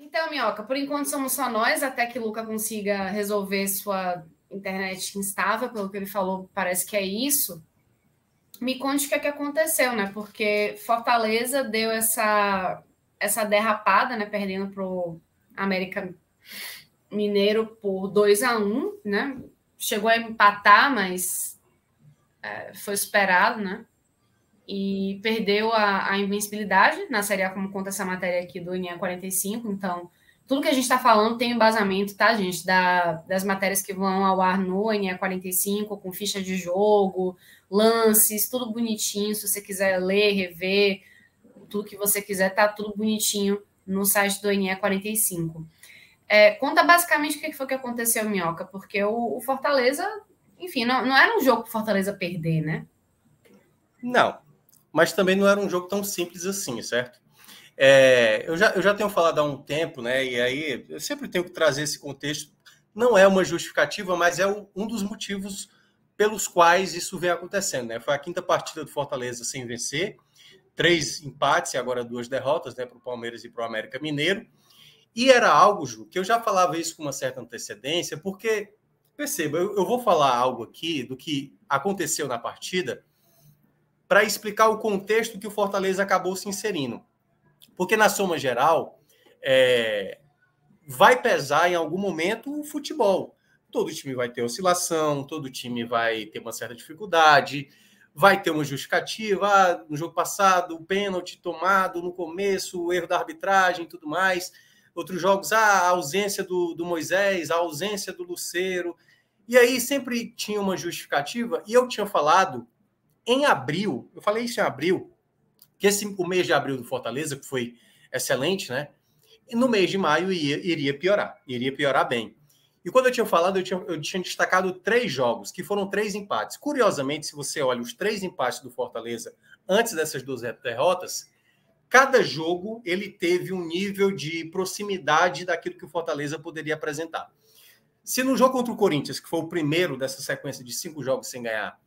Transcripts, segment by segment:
Então, Minhoca, por enquanto somos só nós, até que o Luca consiga resolver sua internet instável, pelo que ele falou, parece que é isso. Me conte o que é que aconteceu, né? Porque Fortaleza deu essa derrapada, né? Perdendo para o América Mineiro por 2-1, né? Chegou a empatar, mas foi superado, né? E perdeu a invencibilidade na Série A, como conta essa matéria aqui do INE 45. Então, tudo que a gente está falando tem embasamento, tá, gente? Das matérias que vão ao ar no INE 45, com ficha de jogo, lances, tudo bonitinho. Se você quiser ler, rever, tudo que você quiser, tá tudo bonitinho no site do INE 45. Conta basicamente o que foi que aconteceu, Minhoca, porque o Fortaleza, enfim, não era um jogo para o Fortaleza perder, né? Não, mas também não era um jogo tão simples assim, certo? Eu já tenho falado há um tempo, né? E aí eu sempre tenho que trazer esse contexto. Não é uma justificativa, mas é um dos motivos pelos quais isso vem acontecendo, né? Foi a quinta partida do Fortaleza sem vencer, 3 empates e agora 2 derrotas, né? Para o Palmeiras e para o América Mineiro. E era algo, Ju, que eu já falava isso com uma certa antecedência, porque, perceba, eu vou falar algo aqui do que aconteceu na partida para explicar o contexto que o Fortaleza acabou se inserindo. Porque, na soma geral, vai pesar em algum momento o futebol. Todo time vai ter oscilação, todo time vai ter uma certa dificuldade, vai ter uma justificativa. No jogo passado, o pênalti tomado no começo, o erro da arbitragem e tudo mais. Outros jogos, a ausência do Moisés, a ausência do Lucero. E aí sempre tinha uma justificativa. E eu tinha falado em abril, eu falei isso em abril, que o mês de abril do Fortaleza, que foi excelente, né? E no mês de maio iria piorar bem. E quando eu tinha falado, eu tinha destacado 3 jogos, que foram 3 empates. Curiosamente, se você olha os 3 empates do Fortaleza antes dessas 2 derrotas, cada jogo ele teve um nível de proximidade daquilo que o Fortaleza poderia apresentar. Se no jogo contra o Corinthians, que foi o primeiro dessa sequência de 5 jogos sem ganhar,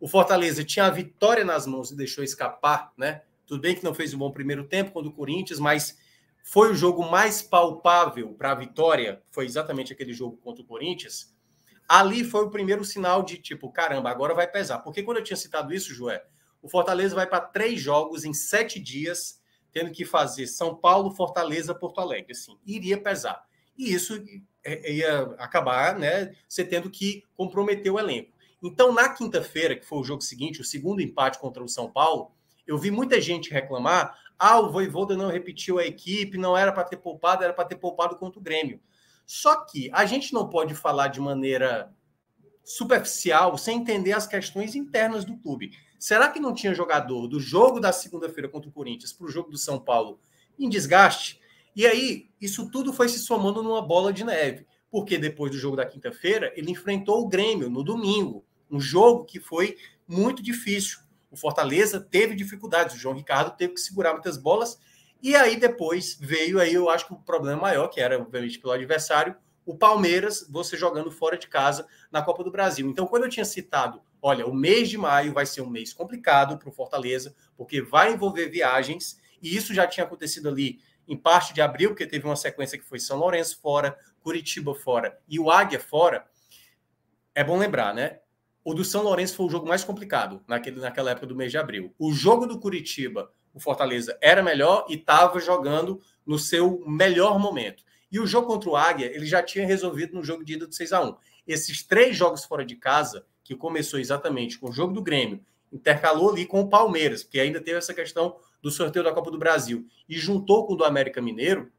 o Fortaleza tinha a vitória nas mãos e deixou escapar, né? Tudo bem que não fez um bom primeiro tempo contra o Corinthians, mas foi o jogo mais palpável para a vitória, foi exatamente aquele jogo contra o Corinthians. Ali foi o primeiro sinal de tipo, caramba, agora vai pesar. Porque quando eu tinha citado isso, Joé, o Fortaleza vai para 3 jogos em 7 dias, tendo que fazer São Paulo, Fortaleza, Porto Alegre. Assim, iria pesar. E isso ia acabar, né, você tendo que comprometer o elenco. Então, na quinta-feira, que foi o jogo seguinte, o segundo empate contra o São Paulo, eu vi muita gente reclamar: o Vojvoda não repetiu a equipe, não era para ter poupado, era para ter poupado contra o Grêmio. Só que a gente não pode falar de maneira superficial sem entender as questões internas do clube. Será que não tinha jogador do jogo da segunda-feira contra o Corinthians para o jogo do São Paulo em desgaste? E aí, isso tudo foi se somando numa bola de neve, porque depois do jogo da quinta-feira, ele enfrentou o Grêmio no domingo, um jogo que foi muito difícil. O Fortaleza teve dificuldades, o João Ricardo teve que segurar muitas bolas, e aí depois veio aí, eu acho que o problema maior, que era obviamente pelo adversário, o Palmeiras, você jogando fora de casa na Copa do Brasil. Então, quando eu tinha citado, olha, o mês de maio vai ser um mês complicado para o Fortaleza, porque vai envolver viagens, e isso já tinha acontecido ali em parte de abril, porque teve uma sequência que foi São Lourenço fora, Curitiba fora e o Águia fora. É bom lembrar, né? O do São Lourenço foi o jogo mais complicado naquela época do mês de abril. O jogo do Curitiba, o Fortaleza era melhor e estava jogando no seu melhor momento. E o jogo contra o Águia, ele já tinha resolvido no jogo de ida do 6-1. Esses 3 jogos fora de casa, que começou exatamente com o jogo do Grêmio, intercalou ali com o Palmeiras, porque ainda teve essa questão do sorteio da Copa do Brasil, e juntou com o do América Mineiro,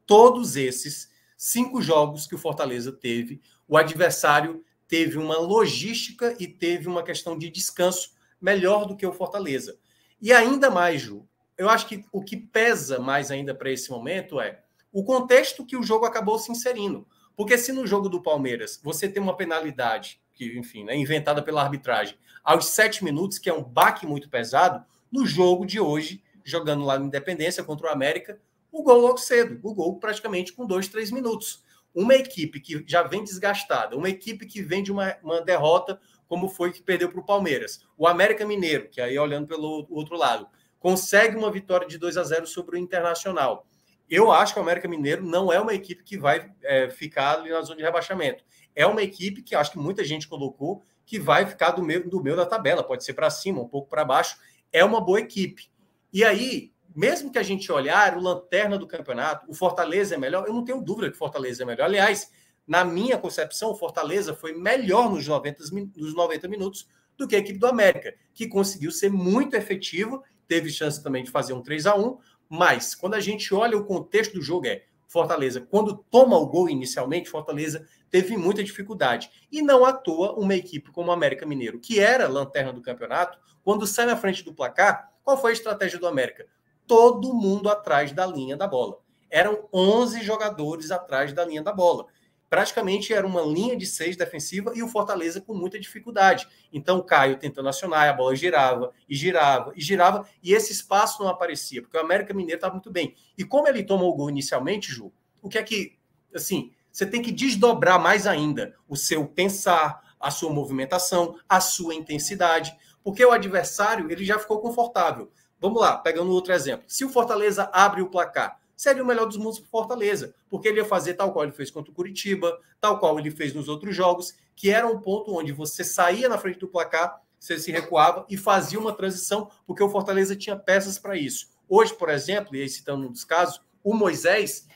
todos esses 5 jogos que o Fortaleza teve, o adversário teve uma logística e teve uma questão de descanso melhor do que o Fortaleza. E ainda mais, Ju, eu acho que o que pesa mais ainda para esse momento é o contexto que o jogo acabou se inserindo. Porque se no jogo do Palmeiras você tem uma penalidade, que, enfim, né, inventada pela arbitragem, aos 7 minutos, que é um baque muito pesado, no jogo de hoje, jogando lá no Independência contra o América, o gol logo cedo, o gol praticamente com 2, 3 minutos. Uma equipe que já vem desgastada, uma equipe que vem de uma derrota, como foi que perdeu para o Palmeiras. O América Mineiro, que aí olhando pelo outro lado, consegue uma vitória de 2-0 sobre o Internacional. Eu acho que o América Mineiro não é uma equipe que vai ficar ali na zona de rebaixamento. É uma equipe que acho que muita gente colocou que vai ficar do meio da tabela, pode ser para cima, um pouco para baixo. É uma boa equipe. E aí, mesmo que a gente olhar o lanterna do campeonato, o Fortaleza é melhor, eu não tenho dúvida que o Fortaleza é melhor. Aliás, na minha concepção, o Fortaleza foi melhor nos 90 minutos do que a equipe do América, que conseguiu ser muito efetivo, teve chance também de fazer um 3-1, mas quando a gente olha o contexto do jogo, Fortaleza, quando toma o gol inicialmente, Fortaleza teve muita dificuldade. E não à toa uma equipe como o América Mineiro, que era lanterna do campeonato, quando sai na frente do placar, qual foi a estratégia do América? Todo mundo atrás da linha da bola. Eram 11 jogadores atrás da linha da bola. Praticamente era uma linha de 6 defensiva e o Fortaleza com muita dificuldade. Então o Caio tentando acionar, a bola girava, e girava, e girava, e esse espaço não aparecia, porque o América Mineiro estava muito bem. E como ele tomou o gol inicialmente, Ju, o que é que, assim, você tem que desdobrar mais ainda o seu pensar, a sua movimentação, a sua intensidade, porque o adversário ele já ficou confortável. Vamos lá, pegando outro exemplo. Se o Fortaleza abre o placar, seria o melhor dos mundos para o Fortaleza, porque ele ia fazer tal qual ele fez contra o Curitiba, tal qual ele fez nos outros jogos, que era um ponto onde você saía na frente do placar, você se recuava e fazia uma transição, porque o Fortaleza tinha peças para isso. Hoje, por exemplo, e aí citando um dos casos, o Moisés,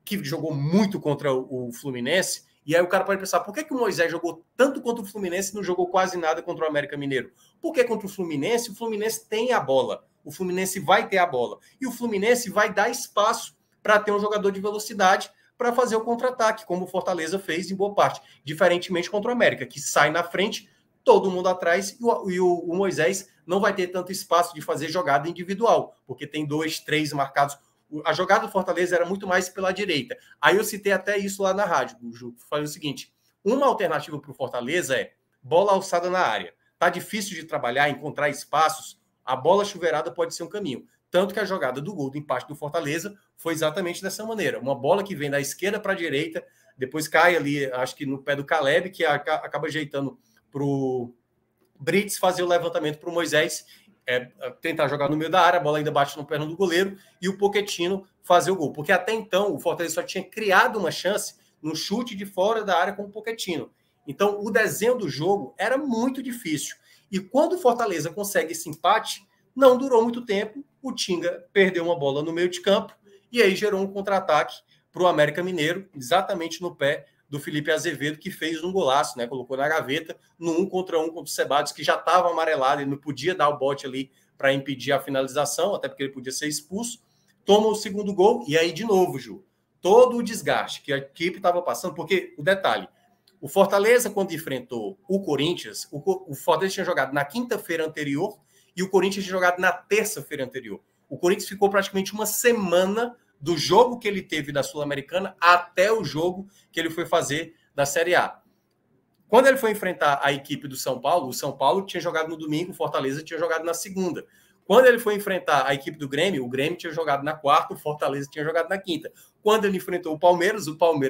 que jogou muito contra o Fluminense, e aí o cara pode pensar, por que o Moisés jogou tanto contra o Fluminense e não jogou quase nada contra o América Mineiro? Porque contra o Fluminense tem a bola. O Fluminense vai ter a bola. E o Fluminense vai dar espaço para ter um jogador de velocidade para fazer o contra-ataque, como o Fortaleza fez em boa parte. Diferentemente contra o América, que sai na frente, todo mundo atrás, e o Moisés não vai ter tanto espaço de fazer jogada individual, porque tem 2, 3 marcados. A jogada do Fortaleza era muito mais pela direita. Aí eu citei até isso lá na rádio. O Ju falou o seguinte, uma alternativa para o Fortaleza é bola alçada na área. Tá difícil de trabalhar, encontrar espaços, a bola chuveirada pode ser um caminho. Tanto que a jogada do gol do empate do Fortaleza foi exatamente dessa maneira. Uma bola que vem da esquerda para a direita, depois cai ali, acho que no pé do Caleb, que acaba ajeitando para o Brits fazer o levantamento para o Moisés, tentar jogar no meio da área, a bola ainda bate no perno do goleiro, e o Pochettino fazer o gol. Porque até então o Fortaleza só tinha criado uma chance no chute de fora da área com o Pochettino. Então o desenho do jogo era muito difícil. E quando o Fortaleza consegue esse empate, não durou muito tempo, o Tinga perdeu uma bola no meio de campo e aí gerou um contra-ataque para o América Mineiro, exatamente no pé do Felipe Azevedo, que fez um golaço, né? Colocou na gaveta, no 1 contra 1 contra o Ceballos, que já estava amarelado, ele não podia dar o bote ali para impedir a finalização, até porque ele podia ser expulso. Toma o segundo gol, e aí de novo, Ju, todo o desgaste que a equipe estava passando, porque o detalhe, o Fortaleza, quando enfrentou o Corinthians, o Fortaleza tinha jogado na quinta-feira anterior e o Corinthians tinha jogado na terça-feira anterior. O Corinthians ficou praticamente uma semana do jogo que ele teve da Sul-Americana até o jogo que ele foi fazer da Série A. Quando ele foi enfrentar a equipe do São Paulo, o São Paulo tinha jogado no domingo, o Fortaleza tinha jogado na segunda. Quando ele foi enfrentar a equipe do Grêmio, o Grêmio tinha jogado na quarta, o Fortaleza tinha jogado na quinta. Quando ele enfrentou o Palmeiras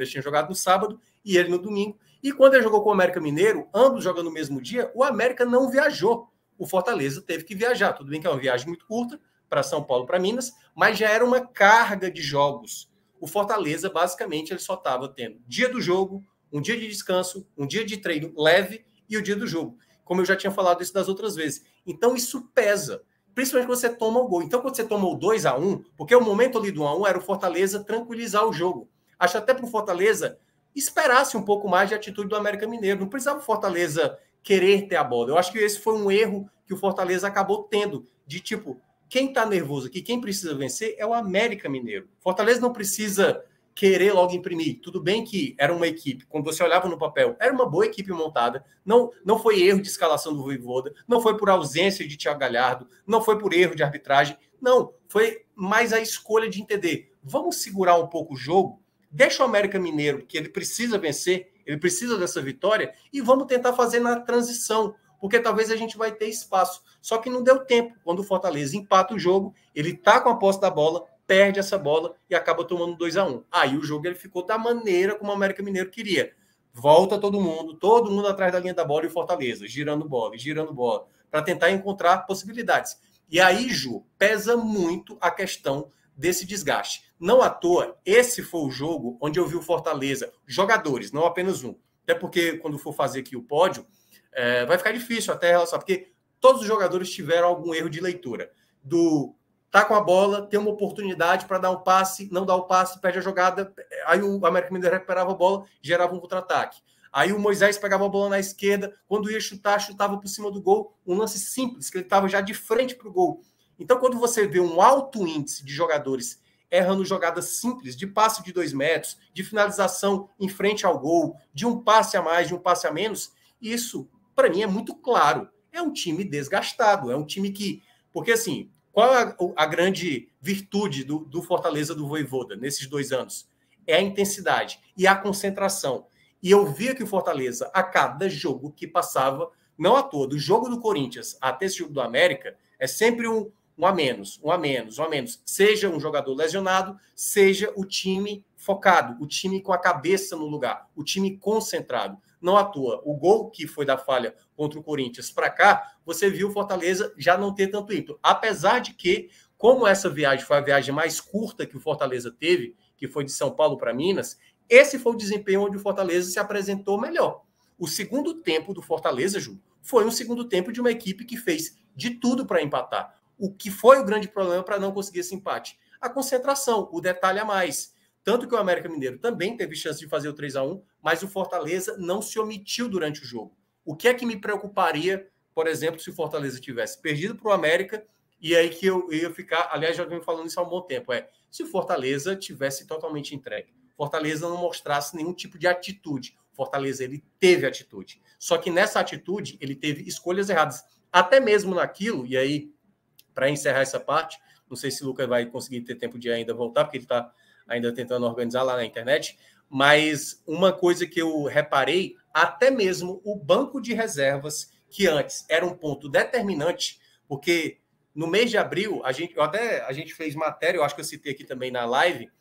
tinha jogado no sábado e ele no domingo. E quando ele jogou com o América Mineiro, ambos jogando no mesmo dia, o América não viajou. O Fortaleza teve que viajar. Tudo bem que é uma viagem muito curta, para São Paulo, para Minas, mas já era uma carga de jogos. O Fortaleza, basicamente, ele só estava tendo dia do jogo, um dia de descanso, um dia de treino leve e o dia do jogo. Como eu já tinha falado isso das outras vezes. Então, isso pesa. Principalmente quando você toma o gol. Então, quando você toma o 2-1, porque o momento ali do 1-1 era o Fortaleza tranquilizar o jogo. Acho até para o Fortaleza esperasse um pouco mais de atitude do América Mineiro. Não precisava o Fortaleza querer ter a bola. Eu acho que esse foi um erro que o Fortaleza acabou tendo, de tipo, quem está nervoso aqui, quem precisa vencer é o América Mineiro. Fortaleza não precisa querer logo imprimir. Tudo bem que era uma equipe, quando você olhava no papel, era uma boa equipe montada, não foi erro de escalação do Vojvoda, não foi por ausência de Thiago Galhardo, não foi por erro de arbitragem, não, foi mais a escolha de entender. Vamos segurar um pouco o jogo, deixa o América Mineiro, que ele precisa vencer, ele precisa dessa vitória, e vamos tentar fazer na transição, porque talvez a gente vai ter espaço. Só que não deu tempo. Quando o Fortaleza empata o jogo, ele tá com a posse da bola, perde essa bola e acaba tomando 2-1. Aí o jogo ele ficou da maneira como o América Mineiro queria. Volta todo mundo atrás da linha da bola e o Fortaleza, girando bola, para tentar encontrar possibilidades. E aí, Ju, pesa muito a questão desse desgaste. Não à toa, esse foi o jogo onde eu vi o Fortaleza, jogadores, não apenas um. Até porque quando for fazer aqui o pódio, vai ficar difícil até relacionar, porque todos os jogadores tiveram algum erro de leitura. Tá com a bola, tem uma oportunidade para dar um passe, não dá o passe, perde a jogada, aí o América Mineiro recuperava a bola, gerava um contra-ataque. Aí o Moisés pegava a bola na esquerda, quando ia chutar, chutava por cima do gol, um lance simples, que ele estava já de frente para o gol. Então, quando você vê um alto índice de jogadores errando jogadas simples, de passe de 2 metros, de finalização em frente ao gol, de um passe a mais, de um passe a menos, isso, para mim, é muito claro. É um time desgastado, é um time que... Porque, assim, qual é a grande virtude do Fortaleza do Vojvoda nesses 2 anos? É a intensidade e a concentração. E eu via que o Fortaleza, a cada jogo que passava, não à toa, do jogo do Corinthians até esse jogo do América, é sempre um a menos. Seja um jogador lesionado, seja o time focado, o time com a cabeça no lugar, o time concentrado. Não à toa, o gol que foi da falha contra o Corinthians para cá, você viu o Fortaleza já não ter tanto ímpeto. Apesar de que, como essa viagem foi a viagem mais curta que o Fortaleza teve, que foi de São Paulo para Minas, esse foi o desempenho onde o Fortaleza se apresentou melhor. O segundo tempo do Fortaleza, Ju, foi um segundo tempo de uma equipe que fez de tudo para empatar. O que foi o grande problema para não conseguir esse empate? A concentração, o detalhe a mais. Tanto que o América Mineiro também teve chance de fazer o 3-1, mas o Fortaleza não se omitiu durante o jogo. O que é que me preocuparia, por exemplo, se o Fortaleza tivesse perdido para o América, e aí que eu ia ficar, aliás, já venho falando isso há um bom tempo, se o Fortaleza tivesse totalmente entregue, Fortaleza não mostrasse nenhum tipo de atitude. Fortaleza, ele teve atitude. Só que nessa atitude, ele teve escolhas erradas. Até mesmo naquilo, e aí, para encerrar essa parte, não sei se o Lucas vai conseguir ter tempo de ainda voltar, porque ele está ainda tentando organizar lá na internet, mas uma coisa que eu reparei, até mesmo o banco de reservas, que antes era um ponto determinante, porque no mês de abril, a gente fez matéria, eu acho que eu citei aqui também na live,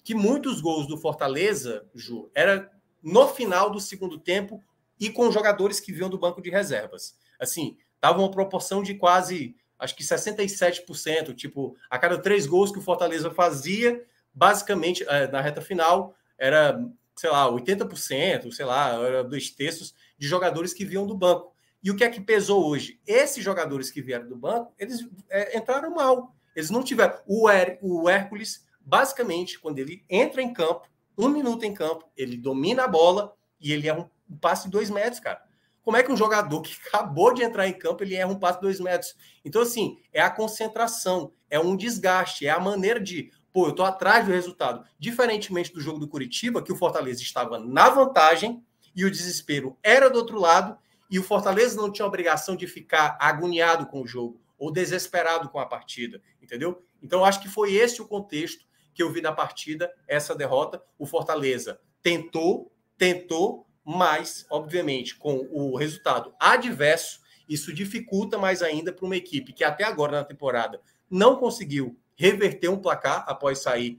que muitos gols do Fortaleza, Ju, era no final do segundo tempo e com jogadores que vinham do banco de reservas. Assim, tava uma proporção de quase, acho que 67%, tipo, a cada 3 gols que o Fortaleza fazia, basicamente, na reta final, era, sei lá, 80%, sei lá, era 2/3 de jogadores que vinham do banco. E o que é que pesou hoje? Esses jogadores que vieram do banco, eles entraram mal. Eles não tiveram... O Hércules, basicamente, quando ele entra em campo, 1 minuto em campo, ele domina a bola e ele erra um passe de 2 metros, cara. Como é que um jogador que acabou de entrar em campo, ele erra um passe de 2 metros? Então, assim, é a concentração, é um desgaste, é a maneira de... Pô, eu tô atrás do resultado. Diferentemente do jogo do Curitiba, que o Fortaleza estava na vantagem e o desespero era do outro lado, e o Fortaleza não tinha a obrigação de ficar agoniado com o jogo ou desesperado com a partida, entendeu? Então, acho que foi esse o contexto que eu vi da partida, essa derrota. O Fortaleza tentou, mas, obviamente, com o resultado adverso, isso dificulta mais ainda para uma equipe que até agora na temporada não conseguiu reverter um placar após sair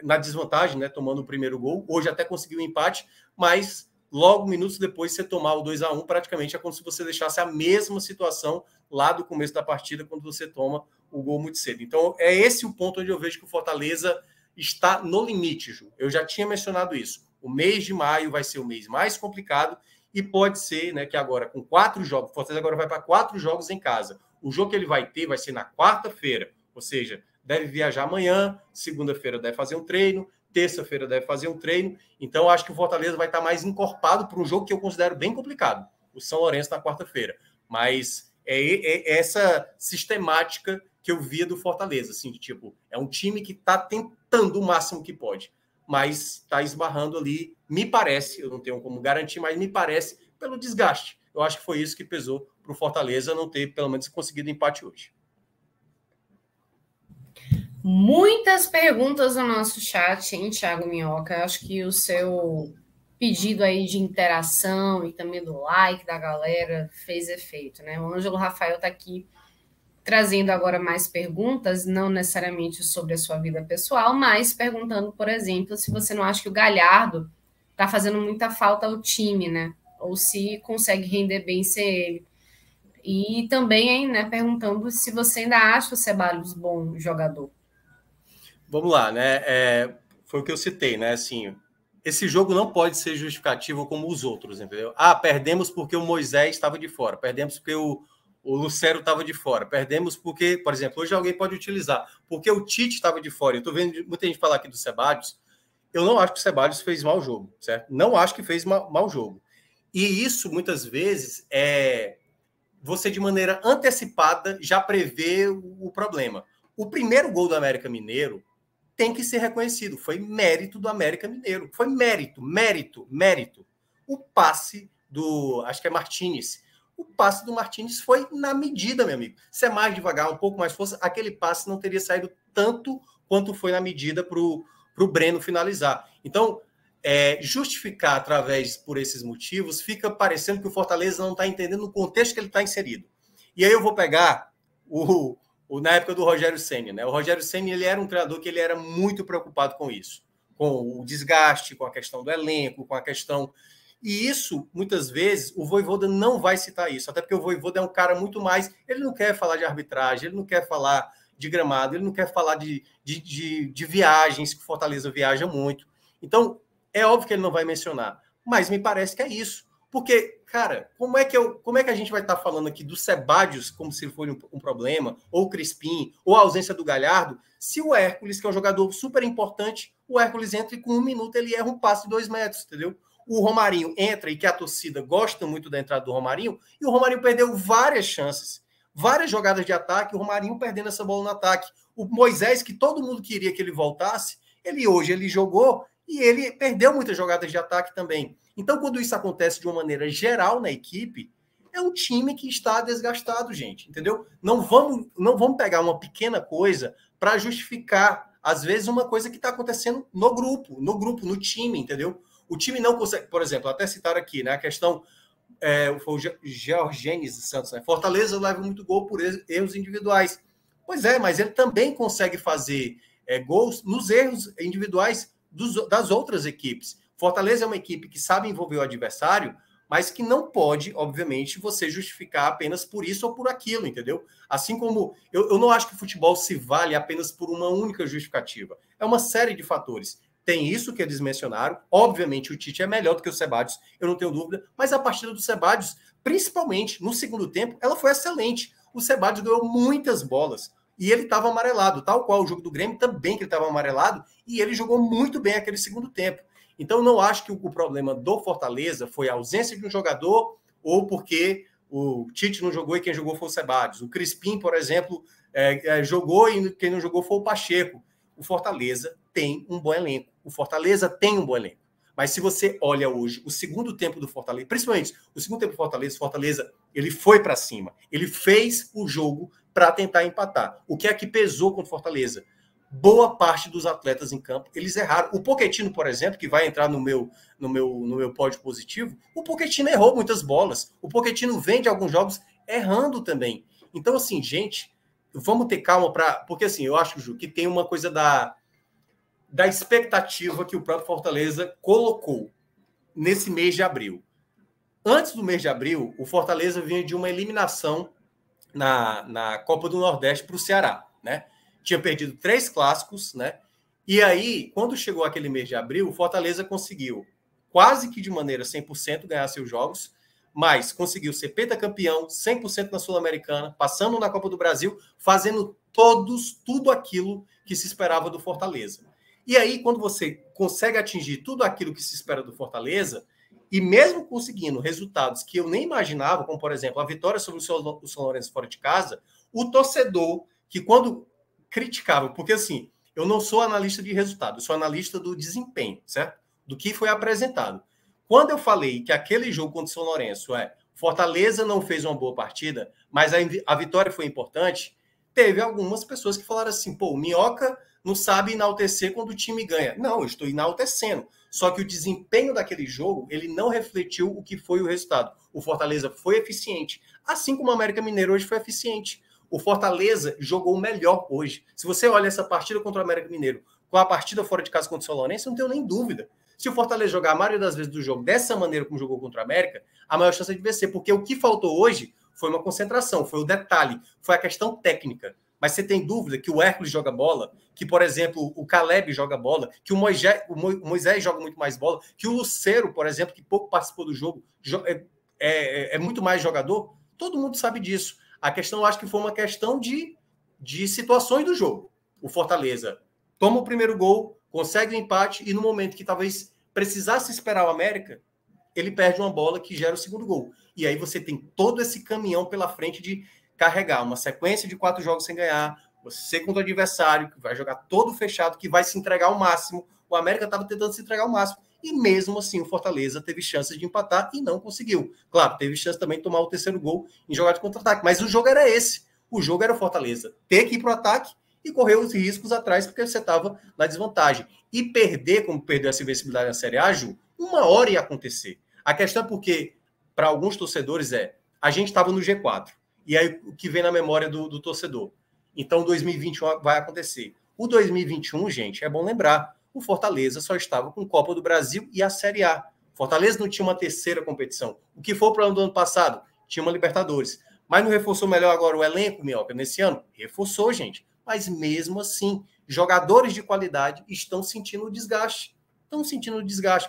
na desvantagem, né, tomando o primeiro gol. Hoje até conseguiu um empate, mas logo minutos depois você tomar o 2-1, praticamente é como se você deixasse a mesma situação lá do começo da partida, quando você toma o gol muito cedo. Então, é esse o ponto onde eu vejo que o Fortaleza está no limite, Ju. Eu já tinha mencionado isso. O mês de maio vai ser o mês mais complicado e pode ser, né, que agora, com 4 jogos, o Fortaleza agora vai para 4 jogos em casa. O jogo que ele vai ter vai ser na quarta-feira, ou seja, deve viajar amanhã, segunda-feira deve fazer um treino, terça-feira deve fazer um treino. Então, acho que o Fortaleza vai estar mais encorpado para um jogo que eu considero bem complicado, o São Lourenço na quarta-feira. Mas é essa sistemática que eu via do Fortaleza, assim, tipo, é um time que está tentando o máximo que pode, mas está esbarrando ali, me parece, eu não tenho como garantir, mas me parece pelo desgaste. Eu acho que foi isso que pesou para o Fortaleza não ter, pelo menos, conseguido empate hoje. Muitas perguntas no nosso chat, hein, Thiago Minhoca? Acho que o seu pedido aí de interação e também do like da galera fez efeito, né? O Ângelo Rafael está aqui trazendo agora mais perguntas, não necessariamente sobre a sua vida pessoal, mas perguntando, por exemplo, se você não acha que o Galhardo está fazendo muita falta ao time, né? Ou se consegue render bem sem ele. E também, né, perguntando se você ainda acha o Ceballos bom jogador. vamos lá, né? Foi o que eu citei, né? Assim, esse jogo não pode ser justificativo como os outros, entendeu? Ah, perdemos porque o Moisés estava de fora, perdemos porque o Lucero estava de fora, perdemos porque, por exemplo, hoje alguém pode utilizar, porque o Tite estava de fora. Eu estou vendo muita gente falar aqui do Ceballos. Eu não acho que o Ceballos fez mau jogo, certo? Não acho que fez mau jogo. E isso, muitas vezes, você, de maneira antecipada, já prevê o problema. O primeiro gol do América Mineiro tem que ser reconhecido. Foi mérito do América Mineiro. Foi mérito. O passe do, acho que é Martínez. O passe do Martínez foi na medida, meu amigo. Se é mais devagar, um pouco mais força, aquele passe não teria saído tanto quanto foi na medida para o Breno finalizar. Então, justificar através por esses motivos, fica parecendo que o Fortaleza não está entendendo o contexto que ele está inserido. E aí eu vou pegar na época do Rogério Ceni, né? O Rogério Ceni, ele era um treinador que ele era muito preocupado com isso, com o desgaste, com a questão do elenco, com a questão... E isso, muitas vezes, o Vojvoda não vai citar isso, até porque o Vojvoda é um cara muito mais... Ele não quer falar de arbitragem, ele não quer falar de gramado, ele não quer falar de viagens, que o Fortaleza viaja muito. Então, é óbvio que ele não vai mencionar, mas me parece que é isso. Porque, cara, como é que a gente vai estar falando aqui do Ceballos como se for um problema, ou o Crispim, ou a ausência do Galhardo, se o Hércules, que é um jogador super importante, o Hércules entra e com 1 minuto ele erra um passe de 2 metros, entendeu? O Romarinho entra e que a torcida gosta muito da entrada do Romarinho, e o Romarinho perdeu várias chances, várias jogadas de ataque, o Romarinho perdendo essa bola no ataque. O Moisés, que todo mundo queria que ele voltasse, hoje ele jogou e ele perdeu muitas jogadas de ataque também. Então, quando isso acontece de uma maneira geral na equipe, é um time que está desgastado, gente, entendeu? Não vamos pegar uma pequena coisa para justificar, às vezes, uma coisa que está acontecendo no grupo, no time, entendeu? O time não consegue, por exemplo, até citar aqui, né, a questão, foi o Georgenes Santos, né? Fortaleza leva muito gol por erros individuais. Pois é, mas ele também consegue fazer gols nos erros individuais das outras equipes. Fortaleza é uma equipe que sabe envolver o adversário, mas que não pode, obviamente, você justificar apenas por isso ou por aquilo, entendeu? Assim como eu não acho que o futebol se vale apenas por uma única justificativa. É uma série de fatores. Tem isso que eles mencionaram. Obviamente, o Tite é melhor do que o Ceballos, eu não tenho dúvida, mas a partida do Ceballos, principalmente no segundo tempo, ela foi excelente. O Ceballos ganhou muitas bolas. E ele estava amarelado, tal qual o jogo do Grêmio também que ele estava amarelado, e ele jogou muito bem aquele segundo tempo. Então, não acho que o problema do Fortaleza foi a ausência de um jogador ou porque o Tite não jogou e quem jogou foi o Ceballos. O Crispim, por exemplo, jogou e quem não jogou foi o Pacheco. O Fortaleza tem um bom elenco. Mas se você olha hoje o segundo tempo do Fortaleza, principalmente o segundo tempo do Fortaleza, ele foi para cima. Ele fez o jogo para tentar empatar. O que é que pesou contra o Fortaleza? Boa parte dos atletas em campo, eles erraram. O Pochettino, por exemplo, que vai entrar no meu pódio positivo, o Pochettino errou muitas bolas. O Pochettino vem de alguns jogos errando também. Então, assim, gente, vamos ter calma porque, assim, eu acho, Ju, que tem uma coisa da expectativa que o próprio Fortaleza colocou nesse mês de abril. Antes do mês de abril, o Fortaleza vinha de uma eliminação na Copa do Nordeste para o Ceará, né? Tinha perdido 3 clássicos, né? E aí, quando chegou aquele mês de abril, o Fortaleza conseguiu, quase que de maneira 100%, ganhar seus jogos, mas conseguiu ser pentacampeão, 100% na Sul-Americana, passando na Copa do Brasil, fazendo tudo aquilo que se esperava do Fortaleza. E aí, quando você consegue atingir tudo aquilo que se espera do Fortaleza, e mesmo conseguindo resultados que eu nem imaginava, como, por exemplo, a vitória sobre o São Lourenço fora de casa, o torcedor, que quando criticava, porque assim, eu não sou analista de resultado, eu sou analista do desempenho, certo? Do que foi apresentado. Quando eu falei que aquele jogo contra o São Lourenço, Fortaleza não fez uma boa partida, mas a vitória foi importante, teve algumas pessoas que falaram assim, pô, o Minhoca não sabe enaltecer quando o time ganha. Não, eu estou enaltecendo. Só que o desempenho daquele jogo, ele não refletiu o que foi o resultado. O Fortaleza foi eficiente, assim como o América Mineiro hoje foi eficiente. O Fortaleza jogou melhor hoje. Se você olha essa partida contra o América Mineiro com a partida fora de casa contra o São Lourenço, eu não tenho nem dúvida. Se o Fortaleza jogar a maioria das vezes do jogo dessa maneira como jogou contra o América, a maior chance é de vencer. Porque o que faltou hoje foi uma concentração, foi o detalhe, foi a questão técnica. Mas você tem dúvida que o Hércules joga bola, que, por exemplo, o Caleb joga bola, que o Moisés joga muito mais bola, que o Lucero, por exemplo, que pouco participou do jogo, é muito mais jogador? Todo mundo sabe disso. A questão, eu acho que foi uma questão de situações do jogo. O Fortaleza toma o primeiro gol, consegue o empate, e no momento que talvez precisasse esperar o América, ele perde uma bola que gera o segundo gol. E aí você tem todo esse caminhão pela frente de carregar uma sequência de 4 jogos sem ganhar, você contra o adversário, que vai jogar todo fechado, que vai se entregar ao máximo. O América estava tentando se entregar ao máximo. E mesmo assim o Fortaleza teve chances de empatar e não conseguiu. Claro, teve chance também de tomar o terceiro gol em jogada de contra-ataque. Mas o jogo era esse. O jogo era o Fortaleza ter que ir para o ataque e correr os riscos atrás, porque você estava na desvantagem. E perder, como perdeu essa invencibilidade na Série A, Ju, uma hora ia acontecer. A questão é porque, para alguns torcedores, a gente estava no G4. E aí o que vem na memória do torcedor. Então, 2021 vai acontecer. O 2021, gente, é bom lembrar, o Fortaleza só estava com Copa do Brasil e a Série A. Fortaleza não tinha uma terceira competição. O que foi o problema do ano passado? Tinha uma Libertadores. Mas não reforçou melhor agora o elenco, Minhoca, nesse ano? Reforçou, gente. Mas mesmo assim, jogadores de qualidade estão sentindo o desgaste.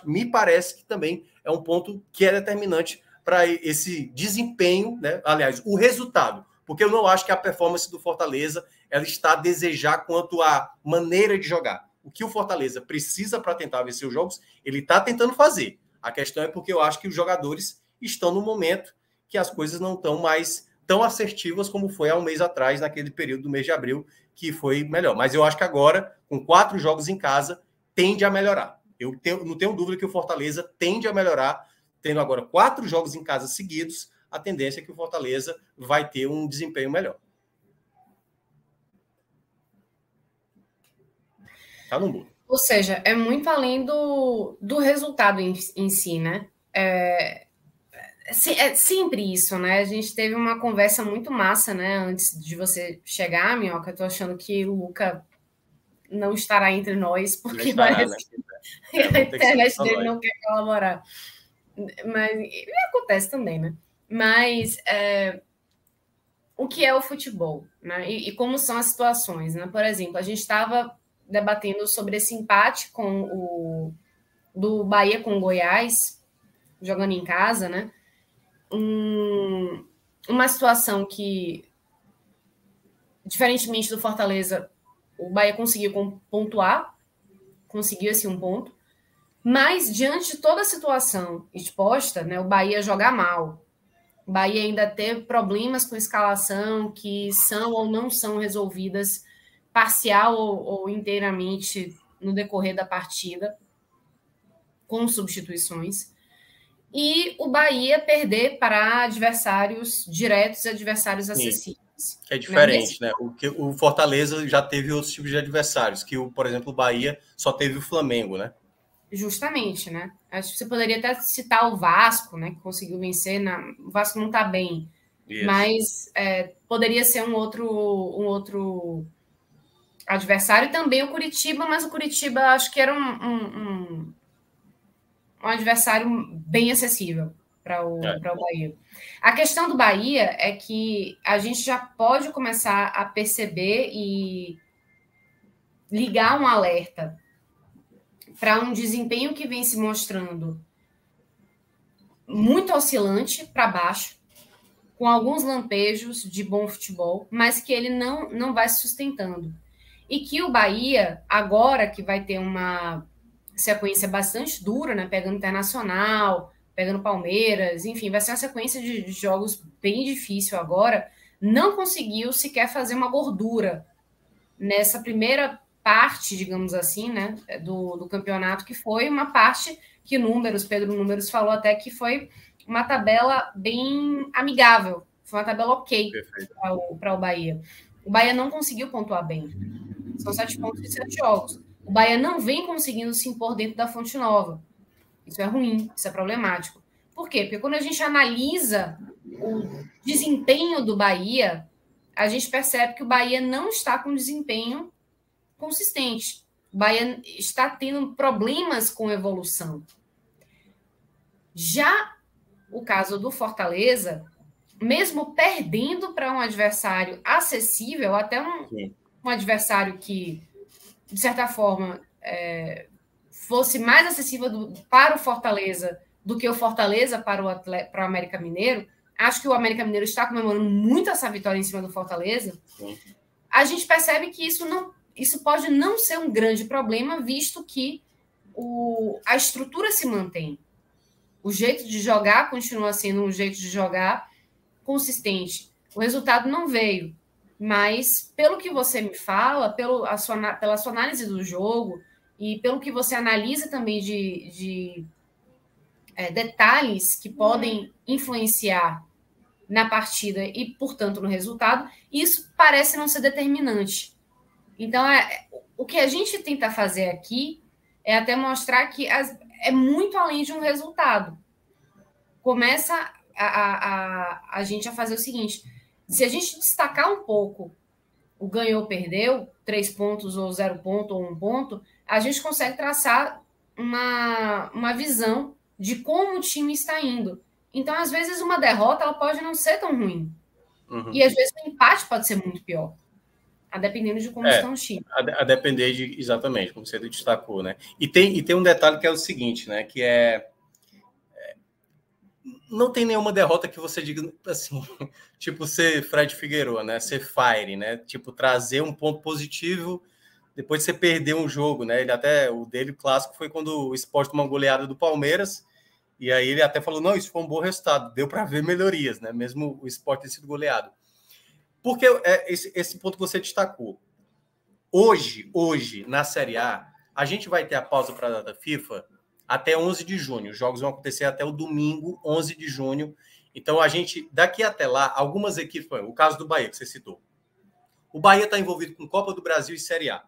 Me parece que também é um ponto que é determinante para esse desempenho, né? Aliás, o resultado. Porque eu não acho que a performance do Fortaleza ela está a desejar quanto à maneira de jogar. O que o Fortaleza precisa para tentar vencer os jogos, ele está tentando fazer. A questão é porque eu acho que os jogadores estão no momento que as coisas não estão mais tão assertivas como foi há um mês atrás, naquele período do mês de abril, que foi melhor. Mas eu acho que agora, com 4 jogos em casa, tende a melhorar. Eu não tenho dúvida que o Fortaleza tende a melhorar, tendo agora 4 jogos em casa seguidos, a tendência é que o Fortaleza vai ter um desempenho melhor. Tá no mundo. Ou seja, é muito além do resultado em si, né? É sempre isso, né? A gente teve uma conversa muito massa, né? Antes de você chegar, Minhoca, eu tô achando que o Luca não estará entre nós, porque estará, parece né? que a internet dele não quer colaborar. Mas acontece também, né? Mas o que é o futebol, né? E como são as situações, né? Por exemplo, a gente estava debatendo sobre esse empate do Bahia com o Goiás, jogando em casa, né? Uma situação que, diferentemente do Fortaleza, o Bahia conseguiu pontuar, conseguiu assim um ponto, mas diante de toda a situação exposta, né, o Bahia jogar mal, o Bahia ainda ter problemas com escalação que são ou não são resolvidas parcial ou inteiramente no decorrer da partida, com substituições, e o Bahia perder para adversários diretos e adversários acessíveis. Que é diferente, né? O Fortaleza já teve outros tipos de adversários, que, por exemplo, o Bahia só teve o Flamengo, né? Justamente, né? Acho que você poderia até citar o Vasco, né? Que conseguiu vencer. O Vasco não está bem, isso. Mas poderia ser um outro adversário. E também o Curitiba, mas o Curitiba acho que era um adversário bem acessível para o Bahia. A questão do Bahia é que a gente já pode começar a perceber e ligar um alerta para um desempenho que vem se mostrando muito oscilante para baixo, com alguns lampejos de bom futebol, mas que ele não vai se sustentando. E que o Bahia, agora que vai ter uma sequência bastante dura, né, pegando Internacional, pegando Palmeiras, enfim, vai ser uma sequência de jogos bem difícil agora, não conseguiu sequer fazer uma gordura nessa primeira parte, digamos assim, né, do campeonato, que foi uma parte que Pedro Números falou até que foi uma tabela bem amigável, foi uma tabela ok para o Bahia. O Bahia não conseguiu pontuar bem, são 7 pontos de 7 jogos. O Bahia não vem conseguindo se impor dentro da Fonte Nova. Isso é ruim, isso é problemático. Por quê? Porque quando a gente analisa o desempenho do Bahia, a gente percebe que o Bahia não está com desempenho consistente. O Bahia está tendo problemas com evolução. Já o caso do Fortaleza, mesmo perdendo para um adversário acessível, até um adversário que, de certa forma, fosse mais acessível para o Fortaleza do que o Fortaleza para o América Mineiro, acho que o América Mineiro está comemorando muito essa vitória em cima do Fortaleza. Sim. A gente percebe que isso pode não ser um grande problema, visto que a estrutura se mantém. O jeito de jogar continua sendo um jeito de jogar consistente. O resultado não veio, mas pelo que você me fala, pela sua análise do jogo e pelo que você analisa também de detalhes que podem influenciar na partida e, portanto, no resultado, isso parece não ser determinante. Então, o que a gente tenta fazer aqui é até mostrar que é muito além de um resultado. Começa a gente a fazer o seguinte: se a gente destacar um pouco o ganhou, perdeu, 3 pontos ou 0 ponto ou 1 ponto, a gente consegue traçar uma visão de como o time está indo. Então, às vezes, uma derrota ela pode não ser tão ruim. Uhum. E, às vezes, o empate pode ser muito pior. A dependendo de como estão os times. A depender de, exatamente, como você destacou, né? E tem um detalhe que é o seguinte, né? Que não tem nenhuma derrota que você diga assim, tipo ser Fred Figueiredo, né? Ser fire, né? Tipo, trazer um ponto positivo depois de você perder um jogo, né? O dele clássico foi quando o Sport tomou uma goleada do Palmeiras, e aí ele até falou, não, isso foi um bom resultado, deu para ver melhorias, né? Mesmo o Sport ter sido goleado. Porque esse ponto que você destacou. Hoje, na Série A, a gente vai ter a pausa para a data FIFA até 11 de junho. Os jogos vão acontecer até o domingo, 11 de junho. Então, daqui até lá, algumas equipes... O caso do Bahia, que você citou. O Bahia está envolvido com Copa do Brasil e Série A.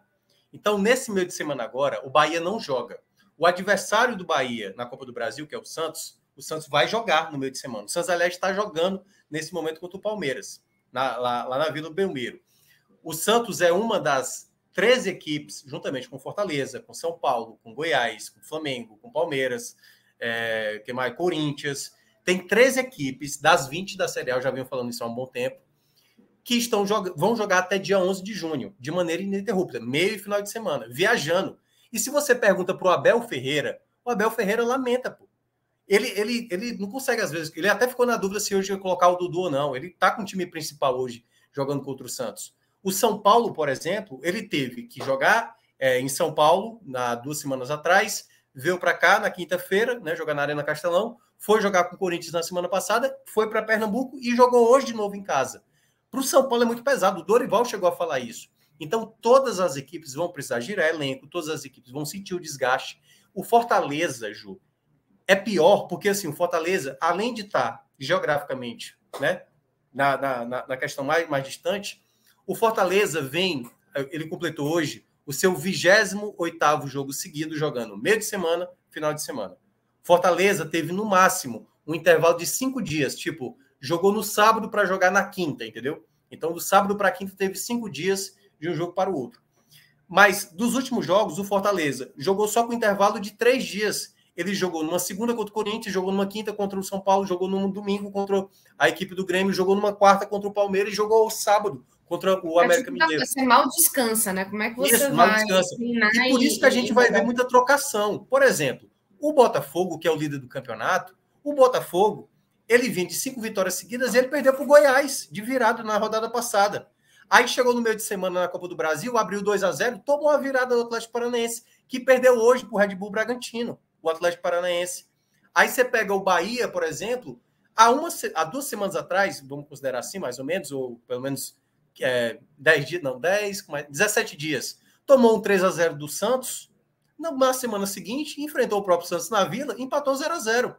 Então, nesse meio de semana agora, o Bahia não joga. O adversário do Bahia na Copa do Brasil, que é o Santos vai jogar no meio de semana. O Santos, aliás, está jogando nesse momento contra o Palmeiras, lá na Vila Belmiro. O Santos é uma das 13 equipes, juntamente com Fortaleza, com São Paulo, com Goiás, com Flamengo, com Palmeiras, que mais? Corinthians. Tem 13 equipes das 20 da Série A, eu já venho falando isso há um bom tempo, que vão jogar até dia 11 de junho, de maneira ininterrupta, meio e final de semana, viajando. E se você pergunta para o Abel Ferreira lamenta, pô. Ele não consegue, às vezes, ele até ficou na dúvida se hoje ia colocar o Dudu ou não. Ele está com o time principal hoje, jogando contra o Santos. O São Paulo, por exemplo, ele teve que jogar em São Paulo, 2 semanas atrás, veio para cá na quinta-feira, né, jogar na Arena Castelão, foi jogar com o Corinthians na semana passada, foi para Pernambuco e jogou hoje de novo em casa. Para o São Paulo é muito pesado, o Dorival chegou a falar isso. Então, todas as equipes vão precisar girar elenco, todas as equipes vão sentir o desgaste. O Fortaleza, Ju, é pior, porque assim, o Fortaleza, além de estar geograficamente, né, na questão mais distante, o Fortaleza ele completou hoje o seu 28º jogo seguido, jogando meio de semana, final de semana. Fortaleza teve, no máximo, um intervalo de 5 dias, tipo, jogou no sábado para jogar na quinta, entendeu? Então, do sábado para a quinta, teve 5 dias de um jogo para o outro. Mas, dos últimos jogos, o Fortaleza jogou só com intervalo de 3 dias. Ele jogou numa segunda contra o Corinthians, jogou numa quinta contra o São Paulo, jogou num domingo contra a equipe do Grêmio, jogou numa quarta contra o Palmeiras e jogou sábado contra o América Mineiro. Você mal descansa, né? Como é que você mal descansa. E por isso que a gente vai ver muita trocação. Por exemplo, o Botafogo, que é o líder do campeonato, o Botafogo, ele vinha de 5 vitórias seguidas e ele perdeu para o Goiás, de virado na rodada passada. Aí chegou no meio de semana na Copa do Brasil, abriu 2-0, tomou a virada do Atlético Paranaense, que perdeu hoje para o Red Bull Bragantino, o Atlético Paranaense. Aí você pega o Bahia, por exemplo, há 2 semanas atrás, vamos considerar assim, mais ou menos, ou pelo menos 17 dias, tomou um 3-0 do Santos, na semana seguinte, enfrentou o próprio Santos na Vila, empatou 0-0.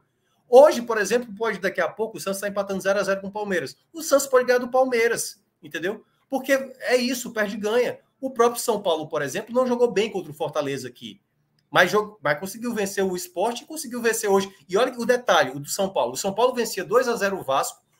Hoje, por exemplo, daqui a pouco, o Santos está empatando 0-0 com o Palmeiras. O Santos pode ganhar do Palmeiras, entendeu? Porque é isso, perde e ganha. O próprio São Paulo, por exemplo, não jogou bem contra o Fortaleza aqui. Mas conseguiu vencer o Sport e conseguiu vencer hoje. E olha o detalhe, o do São Paulo. O São Paulo vencia 2-0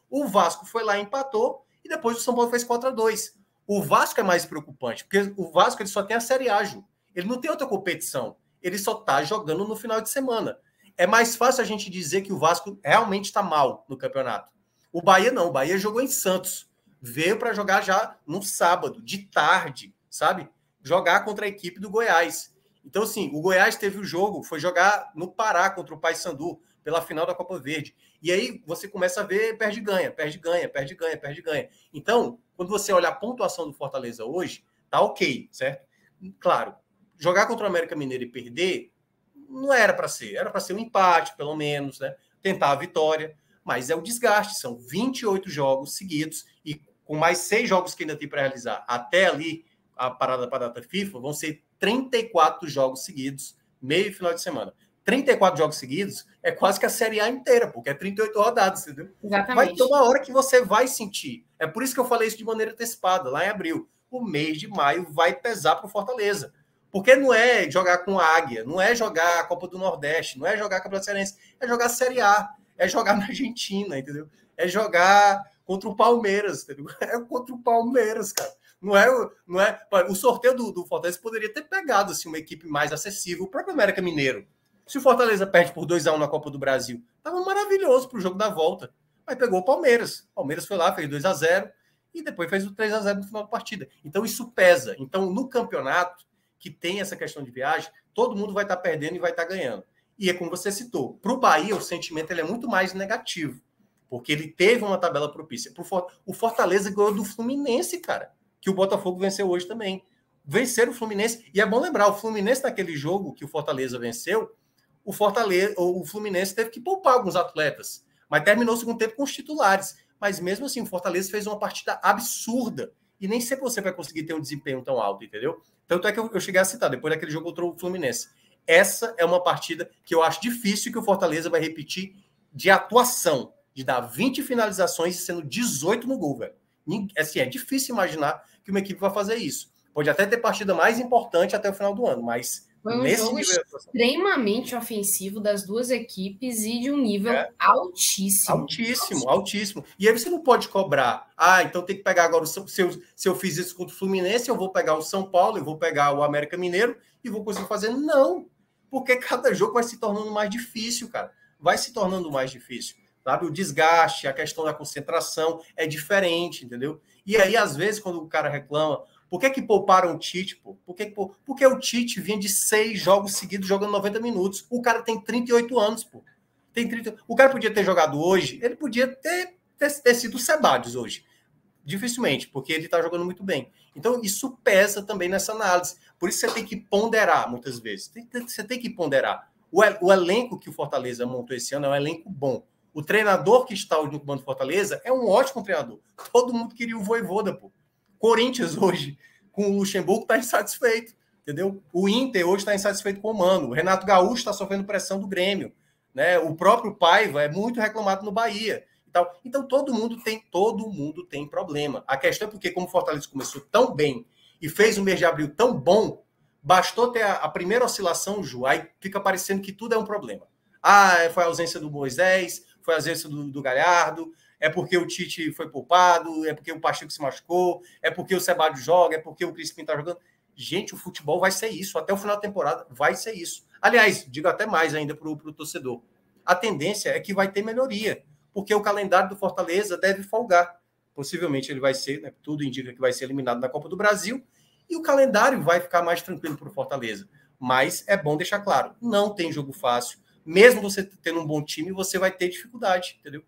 o Vasco foi lá e empatou, e depois o São Paulo fez 4-2. O Vasco é mais preocupante, porque o Vasco ele só tem a Série A, Ju. Ele não tem outra competição. Ele só está jogando no final de semana. É mais fácil a gente dizer que o Vasco realmente está mal no campeonato. O Bahia não, o Bahia jogou em Santos. Veio para jogar já no sábado, de tarde, sabe? Jogar contra a equipe do Goiás. Então, assim, o Goiás teve o jogo, foi jogar no Pará contra o Paysandu, pela final da Copa Verde. E aí você começa a ver perde-ganha, perde-ganha, perde-ganha, perde-ganha. Então, quando você olha a pontuação do Fortaleza hoje, tá ok, certo? Claro, jogar contra o América Mineiro e perder não era para ser. Era para ser um empate, pelo menos, né? Tentar a vitória. Mas é o desgaste. São 28 jogos seguidos e com mais 6 jogos que ainda tem para realizar até ali a parada para a data FIFA, vão ser 34 jogos seguidos, meio e final de semana. 34 jogos seguidos é quase que a Série A inteira, porque é 38 rodadas, entendeu? Exatamente. Vai ter uma hora que você vai sentir. É por isso que eu falei isso de maneira antecipada, lá em abril. O mês de maio vai pesar para o Fortaleza. Porque não é jogar com a Águia, não é jogar a Copa do Nordeste, não é jogar a Campeonato Cearense, é jogar a Série A, é jogar na Argentina, entendeu? É jogar contra o Palmeiras, entendeu? É contra o Palmeiras, cara. Não é. O sorteio do Fortaleza poderia ter pegado assim, uma equipe mais acessível, o próprio América Mineiro. Se o Fortaleza perde por 2-1 na Copa do Brasil, estava maravilhoso para o jogo da volta. Aí pegou o Palmeiras. O Palmeiras foi lá, fez 2-0 e depois fez o 3-0 no final da partida. Então isso pesa. Então no campeonato, que tem essa questão de viagem, todo mundo vai estar perdendo e vai estar ganhando. E é como você citou, para o Bahia o sentimento ele é muito mais negativo, porque ele teve uma tabela propícia. O Fortaleza ganhou do Fluminense, cara, que o Botafogo venceu hoje também. Venceram o Fluminense, e é bom lembrar, o Fluminense naquele jogo que o Fortaleza venceu, o Fluminense teve que poupar alguns atletas, mas terminou o segundo tempo com os titulares. Mas mesmo assim, o Fortaleza fez uma partida absurda, e nem sempre você vai conseguir ter um desempenho tão alto, entendeu? Tanto é que eu cheguei a citar, depois daquele jogo contra o Fluminense. Essa é uma partida que eu acho difícil que o Fortaleza vai repetir de atuação, de dar 20 finalizações e sendo 18 no gol, velho. Assim, é difícil imaginar que uma equipe vai fazer isso. Pode até ter partida mais importante até o final do ano, mas foi um jogo extremamente ofensivo das duas equipes e de um nível altíssimo. Altíssimo, altíssimo. E aí você não pode cobrar. Então tem que pegar agora, se eu fiz isso contra o Fluminense, eu vou pegar o São Paulo, eu vou pegar o América Mineiro e vou conseguir fazer. Não, porque cada jogo vai se tornando mais difícil, cara. Vai se tornando mais difícil. Sabe? O desgaste, a questão da concentração é diferente, entendeu? E aí, às vezes, quando o cara reclama, por que pouparam o Tite, pô? Porque o Tite vinha de 6 jogos seguidos jogando 90 minutos. O cara tem 38 anos, pô. O cara podia ter jogado hoje, ele podia ter sido o Sebadios hoje. Dificilmente, porque ele está jogando muito bem. Então, isso pesa também nessa análise. Por isso você tem que ponderar, muitas vezes. Você tem que ponderar. O elenco que o Fortaleza montou esse ano é um elenco bom. O treinador que está no comando do Fortaleza é um ótimo treinador. Todo mundo queria o Vojvoda, pô. Corinthians hoje, com o Luxemburgo, está insatisfeito, entendeu? O Inter hoje está insatisfeito com o Mano. O Renato Gaúcho está sofrendo pressão do Grêmio, né? O próprio Paiva é muito reclamado no Bahia. Então todo mundo tem problema. A questão é porque, como o Fortaleza começou tão bem e fez o mês de abril tão bom, bastou ter a primeira oscilação, Ju, aí fica parecendo que tudo é um problema. Foi a ausência do Moisés, foi a ausência do Galhardo, é porque o Tite foi poupado, é porque o Pacheco se machucou, é porque o Sebadios joga, é porque o Crispim está jogando. Gente, o futebol vai ser isso. Até o final da temporada vai ser isso. Aliás, digo até mais ainda para o torcedor. A tendência é que vai ter melhoria, porque o calendário do Fortaleza deve folgar. Possivelmente ele vai ser, né, tudo indica que vai ser eliminado na Copa do Brasil, e o calendário vai ficar mais tranquilo para o Fortaleza. Mas é bom deixar claro, não tem jogo fácil. Mesmo você tendo um bom time, você vai ter dificuldade, entendeu?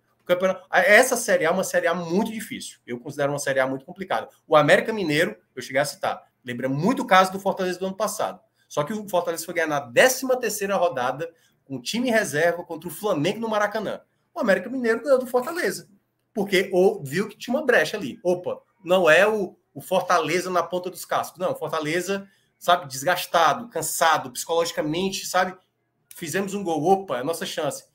Essa Série A é uma Série A muito difícil. Eu considero uma Série A muito complicada. O América Mineiro, eu cheguei a citar, lembra muito o caso do Fortaleza do ano passado. Só que o Fortaleza foi ganhar na 13ª rodada, com time reserva, contra o Flamengo no Maracanã. O América Mineiro ganhou do Fortaleza, porque viu que tinha uma brecha ali. Opa, não é o Fortaleza na ponta dos cascos. Não, o Fortaleza, sabe, desgastado, cansado, psicologicamente, sabe? Fizemos um gol, opa, é a nossa chance.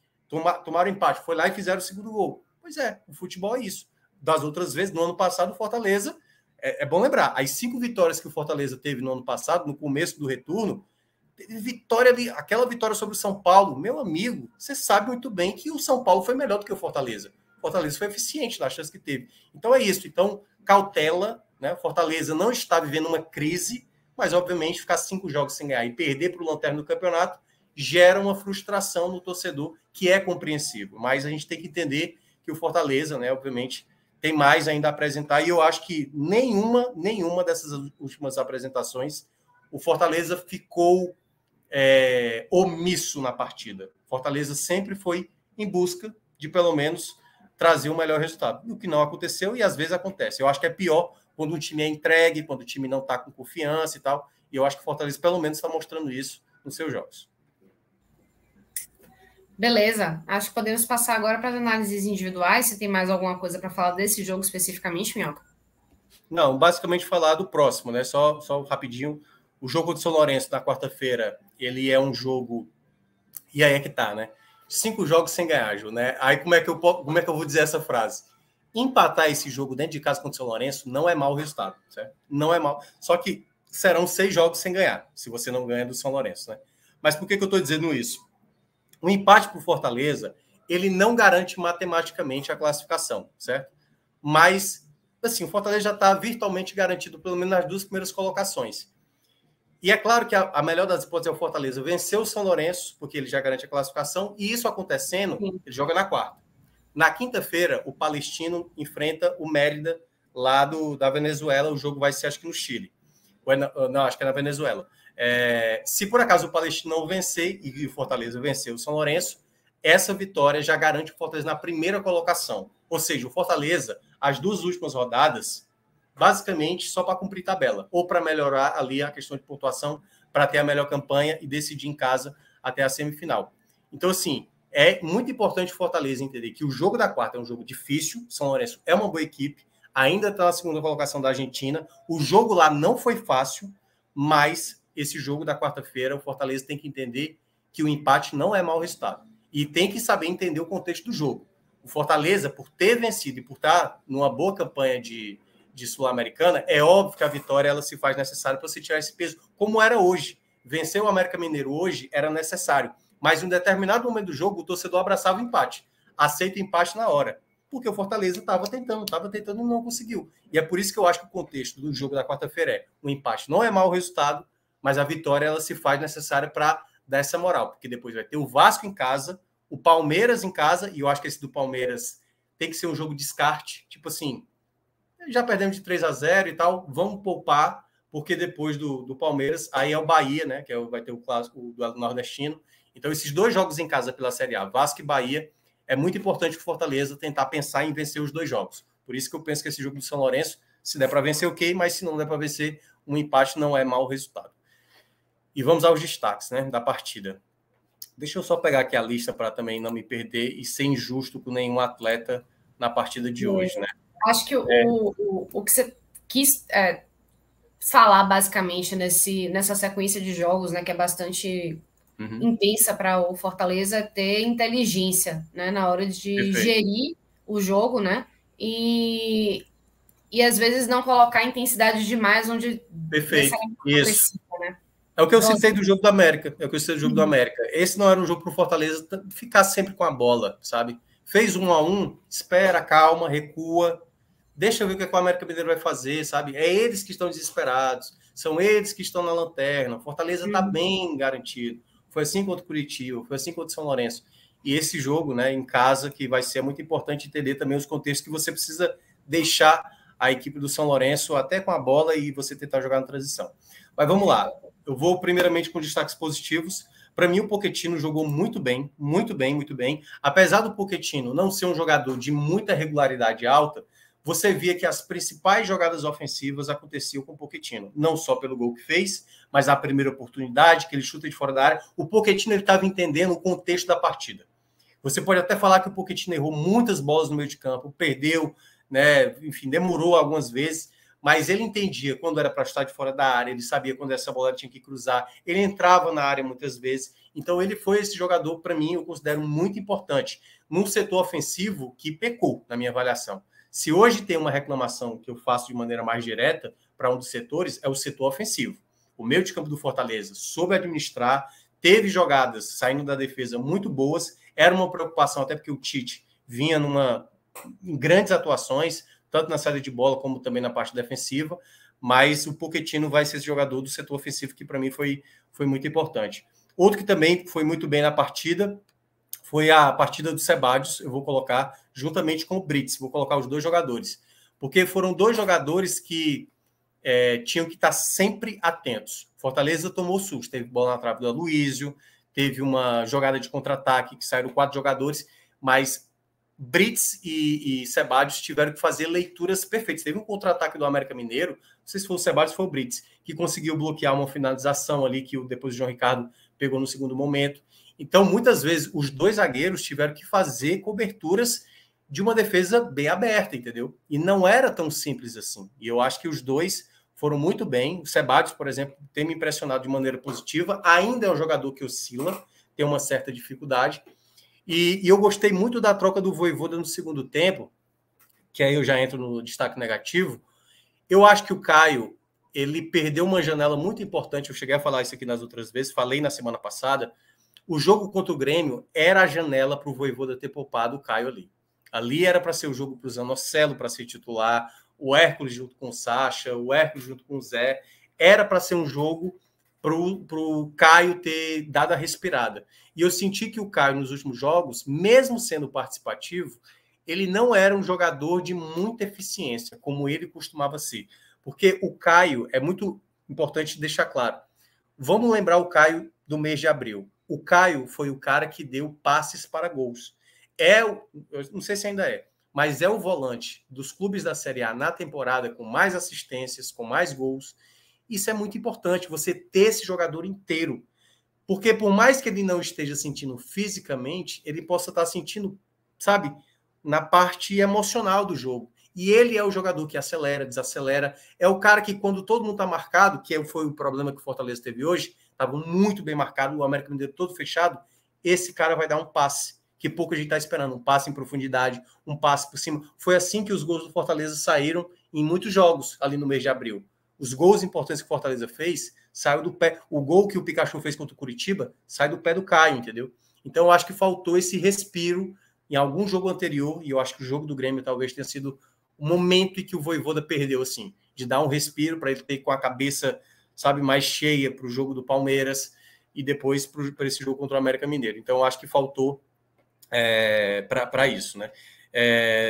Tomaram empate, foi lá e fizeram o segundo gol. Pois é, o futebol é isso. Das outras vezes, no ano passado, o Fortaleza, é bom lembrar, as 5 vitórias que o Fortaleza teve no ano passado, no começo do retorno, teve vitória ali, aquela vitória sobre o São Paulo, meu amigo, você sabe muito bem que o São Paulo foi melhor do que o Fortaleza. O Fortaleza foi eficiente na chance que teve. Então é isso. Então, cautela, né? O Fortaleza não está vivendo uma crise, mas obviamente ficar 5 jogos sem ganhar e perder para o lanterna do campeonato gera uma frustração no torcedor que é compreensível. Mas a gente tem que entender que o Fortaleza, né, obviamente, tem mais ainda a apresentar, e eu acho que nenhuma dessas últimas apresentações o Fortaleza ficou omisso na partida. Fortaleza sempre foi em busca de, pelo menos, trazer o melhor resultado. O que não aconteceu, e às vezes acontece. Eu acho que é pior quando o time é entregue, quando o time não está com confiança e tal, e eu acho que o Fortaleza, pelo menos, está mostrando isso nos seus jogos. Beleza, acho que podemos passar agora para as análises individuais. Você tem mais alguma coisa para falar desse jogo especificamente, Minhoca? Não, basicamente falar do próximo, né? Só rapidinho. O jogo do São Lourenço na quarta-feira, ele é um jogo. E aí é que tá, né? 5 jogos sem ganhar, Ju, né? Aí como é que eu vou dizer essa frase? Empatar esse jogo dentro de casa contra o São Lourenço não é mau resultado, certo? Não é mau. Só que serão 6 jogos sem ganhar, se você não ganha do São Lourenço, né? Mas por que eu estou dizendo isso? O empate para o Fortaleza, ele não garante matematicamente a classificação, certo? Mas, assim, o Fortaleza já está virtualmente garantido, pelo menos nas 2 primeiras colocações. E é claro que a melhor das hipóteses é o Fortaleza vencer o São Lourenço, porque ele já garante a classificação, e isso acontecendo, ele joga na quarta. Na quinta-feira, o Palestino enfrenta o Mérida, lá da Venezuela. O jogo vai ser, acho que no Chile. Não, acho que é na Venezuela. Se por acaso o Palestino não vencer e o Fortaleza vencer o São Lourenço, essa vitória já garante o Fortaleza na primeira colocação. Ou seja, o Fortaleza, as 2 últimas rodadas, basicamente só para cumprir tabela, ou para melhorar ali a questão de pontuação, para ter a melhor campanha e decidir em casa até a semifinal. Então, assim, é muito importante o Fortaleza entender que o jogo da quarta é um jogo difícil, São Lourenço é uma boa equipe, ainda está na segunda colocação da Argentina, o jogo lá não foi fácil, mas esse jogo da quarta-feira, o Fortaleza tem que entender que o empate não é mau resultado, e tem que saber entender o contexto do jogo. O Fortaleza, por ter vencido e por estar numa boa campanha de Sul-Americana, é óbvio que a vitória ela se faz necessária para você tirar esse peso, como era hoje. Vencer o América Mineiro hoje era necessário, mas em um determinado momento do jogo, o torcedor abraçava o empate, aceita o empate na hora, porque o Fortaleza estava tentando e não conseguiu. E é por isso que eu acho que o contexto do jogo da quarta-feira o empate não é mau resultado, mas a vitória ela se faz necessária para dar essa moral, porque depois vai ter o Vasco em casa, o Palmeiras em casa, e eu acho que esse do Palmeiras tem que ser um jogo de descarte, tipo assim, já perdemos de 3-0 e tal, vamos poupar, porque depois do Palmeiras, aí é o Bahia, né, que vai ter o clássico do nordestino. Então, esses 2 jogos em casa pela Série A, Vasco e Bahia, é muito importante para o Fortaleza tentar pensar em vencer os 2 jogos. Por isso que eu penso que esse jogo do São Lourenço, se der para vencer, ok, mas se não der para vencer, um empate não é mau resultado. E vamos aos destaques, né, da partida. Deixa eu só pegar aqui a lista para também não me perder e ser injusto com nenhum atleta na partida de hoje, né? Acho que o que você quis falar basicamente nessa sequência de jogos, né, que é bastante intensa para o Fortaleza, é ter inteligência, né, na hora de gerir o jogo, né, e às vezes não colocar intensidade demais onde necessariamente precisa, né? É o que eu citei do jogo do América. Esse não era um jogo para o Fortaleza ficar sempre com a bola, sabe? Fez 1-1, espera, calma, recua. Deixa eu ver o que o América Mineiro vai fazer, sabe? É eles que estão desesperados. São eles que estão na lanterna. Fortaleza está bem garantido. Foi assim contra o Curitiba, foi assim contra o São Lourenço. E esse jogo, né, em casa, que vai ser muito importante entender também os contextos que você precisa deixar a equipe do São Lourenço até com a bola e você tentar jogar na transição. Mas vamos lá. Eu vou primeiramente com destaques positivos. Para mim, o Pochettino jogou muito bem. Apesar do Pochettino não ser um jogador de muita regularidade alta, você via que as principais jogadas ofensivas aconteciam com o Pochettino. Não só pelo gol que fez, mas a primeira oportunidade, que ele chuta de fora da área. O Pochettino estava entendendo o contexto da partida. Você pode até falar que o Pochettino errou muitas bolas no meio de campo, perdeu, né? Enfim, demorou algumas vezes, mas ele entendia quando era para chutar de fora da área, ele sabia quando essa bola tinha que cruzar, ele entrava na área muitas vezes. Então, ele foi esse jogador, para mim, eu considero muito importante, num setor ofensivo que pecou, na minha avaliação. Se hoje tem uma reclamação que eu faço de maneira mais direta para um dos setores, é o setor ofensivo. O meio de campo do Fortaleza soube administrar, teve jogadas saindo da defesa muito boas, era uma preocupação, até porque o Tite vinha em grandes atuações, tanto na saída de bola como também na parte defensiva, mas o Pochettino vai ser esse jogador do setor ofensivo que para mim foi muito importante. Outro que também foi muito bem na partida foi a partida do Sebadios. Eu vou colocar juntamente com o Brits, vou colocar os dois jogadores, porque foram dois jogadores que tinham que estar sempre atentos. Fortaleza tomou susto, teve bola na trave do Aloísio, teve uma jogada de contra-ataque que saíram 4 jogadores, mas Brits e Sebadios tiveram que fazer leituras perfeitas. Teve um contra-ataque do América Mineiro, não sei se foi o Sebadios ou foi o Brits, que conseguiu bloquear uma finalização ali que depois o João Ricardo pegou no segundo momento. Então, muitas vezes, os dois zagueiros tiveram que fazer coberturas de uma defesa bem aberta, entendeu? E não era tão simples assim. E eu acho que os dois foram muito bem. O Sebadios, por exemplo, tem me impressionado de maneira positiva. Ainda é um jogador que oscila, tem uma certa dificuldade. E eu gostei muito da troca do Vojvoda no segundo tempo, que aí eu já entro no destaque negativo. Eu acho que o Caio, ele perdeu uma janela muito importante. Eu cheguei a falar isso aqui nas outras vezes, falei na semana passada. O jogo contra o Grêmio era a janela para o Vojvoda ter poupado o Caio ali. Ali era para ser o jogo para o Zanocelo para ser titular, o Hércules junto com o Sacha, o Hércules junto com o Zé. Era para ser um jogo para o Caio ter dado a respirada. E eu senti que o Caio, nos últimos jogos, mesmo sendo participativo, ele não era um jogador de muita eficiência, como ele costumava ser. Porque o Caio, é muito importante deixar claro, vamos lembrar o Caio do mês de abril. O Caio foi o cara que deu passes para gols. Eu não sei se ainda é, mas é o volante dos clubes da Série A na temporada com mais assistências, com mais gols. Isso é muito importante, você ter esse jogador inteiro. Porque por mais que ele não esteja sentindo fisicamente, ele possa estar sentindo, sabe, na parte emocional do jogo. E ele é o jogador que acelera, desacelera. É o cara que, quando todo mundo está marcado, que foi o problema que o Fortaleza teve hoje, estava muito bem marcado, o América Mineiro todo fechado, esse cara vai dar um passe, que pouco a gente está esperando, um passe em profundidade, um passe por cima. Foi assim que os gols do Fortaleza saíram em muitos jogos ali no mês de abril. Os gols importantes que o Fortaleza fez, saiu do pé. O gol que o Pikachu fez contra o Curitiba, sai do pé do Caio, entendeu? Então eu acho que faltou esse respiro em algum jogo anterior, e eu acho que o jogo do Grêmio talvez tenha sido o momento em que o Vojvoda perdeu, assim, de dar um respiro para ele ter com a cabeça, sabe, mais cheia para o jogo do Palmeiras e depois para esse jogo contra o América Mineiro. Então eu acho que faltou para isso, né?